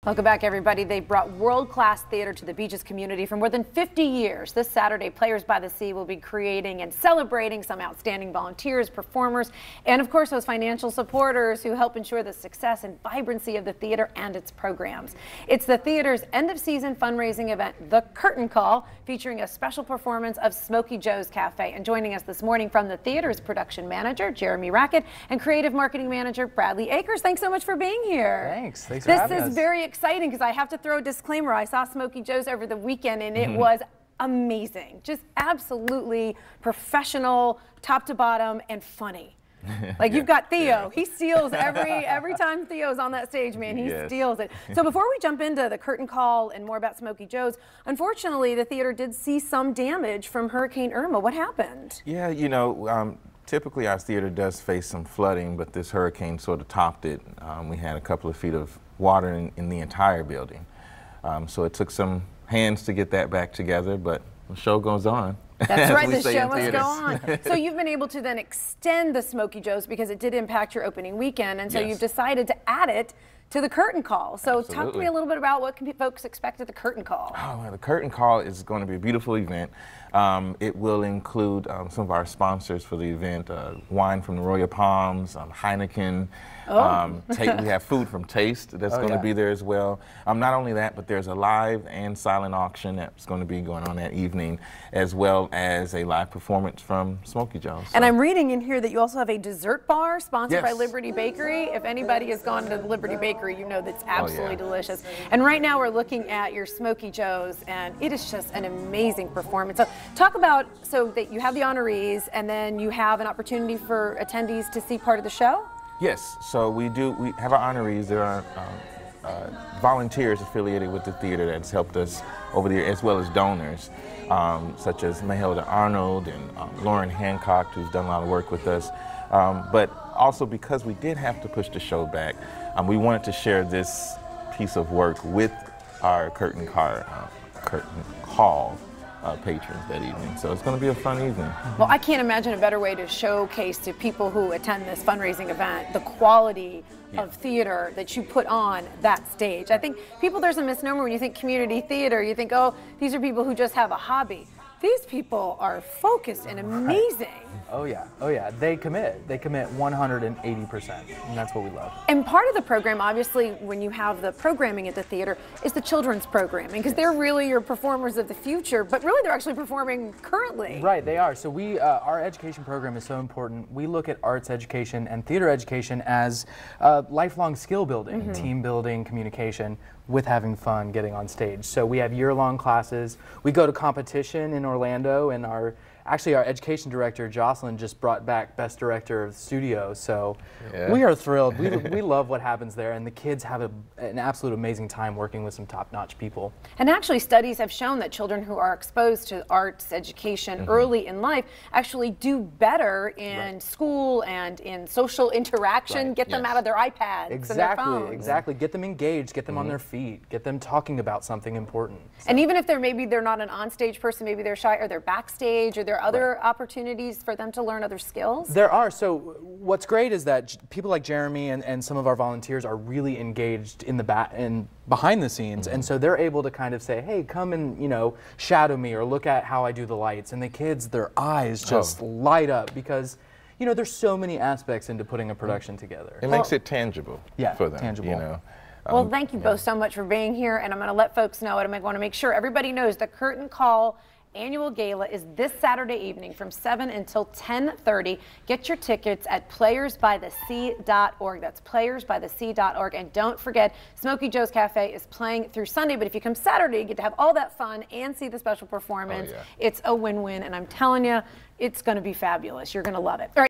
Welcome back, everybody. They've brought world-class theater to the Beaches community for more than 50 years. This Saturday, Players by the Sea will be creating and celebrating some outstanding volunteers, performers, and of course those financial supporters who help ensure the success and vibrancy of the theater and its programs. It's the theater's end-of-season fundraising event, The Curtain Call, featuring a special performance of Smokey Joe's Cafe. And joining us this morning from the theater's production manager, Jeremy Rackett, and creative marketing manager, Bradley Akers. Thanks so much for being here. Thanks for having us. This is very exciting because I have to throw a disclaimer. I saw Smokey Joe's over the weekend and it was amazing. Just absolutely professional, top to bottom, and funny. Like you've got Theo. He steals every time Theo's on that stage, man. He steals it. So before we jump into the curtain call and more about Smokey Joe's, unfortunately the theater did see some damage from Hurricane Irma. What happened? Yeah, you know, typically our theater does face some flooding, but this hurricane sort of topped it. We had a couple of feet of water in the entire building. So it took some hands to get that back together, but the show goes on. That's right, the show must go on. So you've been able to then extend the Smokey Joe's because it did impact your opening weekend, and so you've decided to add it to the curtain call. So talk to me a little bit about what can folks expect at the curtain call. Oh, well, the curtain call is going to be a beautiful event. It will include some of our sponsors for the event, wine from the Royal Palms, Heineken. We have food from Taste that's going to be there as well. Not only that, but there's a live and silent auction that's going to be going on that evening, as well as a live performance from Smokey Joe's. And I'm reading in here that you also have a dessert bar sponsored by Liberty Bakery. If anybody has gone to the Liberty Bakery, you know that's absolutely delicious. And right now we're looking at your Smokey Joe's, and it is just an amazing performance. So talk about, so that you have the honorees, and then you have an opportunity for attendees to see part of the show? Yes, so we have our honorees. There are volunteers affiliated with the theater that's helped us over the years, as well as donors, such as Mahelda Arnold and Lauren Hancock, who's done a lot of work with us. But also because we did have to push the show back, we wanted to share this piece of work with our curtain call patrons that evening. So it's going to be a fun evening. Well, I can't imagine a better way to showcase to people who attend this fundraising event the quality of theater that you put on that stage. I think there's a misnomer when you think community theater, you think, oh, these are people who just have a hobby. These people are focused and amazing. Oh yeah, they commit 180%, and that's what we love. And part of the program, obviously, when you have the programming at the theater, is the children's programming, because they're really your performers of the future, but really they're actually performing currently. Right, they are. So our education program is so important. We look at arts education and theater education as lifelong skill building, team building, communication, with having fun getting on stage. So we have year-long classes. We go to competition in Orlando, and our education director, Jocelyn, just brought back Best Director of the Studio. So we are thrilled. We love what happens there, and the kids have an absolute amazing time working with some top-notch people. And actually, studies have shown that children who are exposed to arts education early in life actually do better in school and in social interaction, get them out of their iPads and their phones. Exactly. Get them engaged, get them on their feet, get them talking about something important. So. And even if they're not an onstage person, maybe they're shy, or they're backstage, or they're other opportunities for them to learn other skills? There are. So what's great is that people like Jeremy and some of our volunteers are really engaged in behind the scenes, and so they're able to kind of say, hey, come and shadow me, or look at how I do the lights, and the kids, their eyes just light up because there's so many aspects into putting a production together. It makes it tangible for them. Tangible. Well, thank you both so much for being here, and I'm going to let folks know, and I want to make sure everybody knows the Curtain Call Annual Gala is this Saturday evening from 7 until 10:30. Get your tickets at playersbythesea.org. That's playersbythesea.org. And don't forget, Smokey Joe's Cafe is playing through Sunday, but if you come Saturday, you get to have all that fun and see the special performance. It's a win-win, and I'm telling you, it's going to be fabulous. You're going to love it. All right.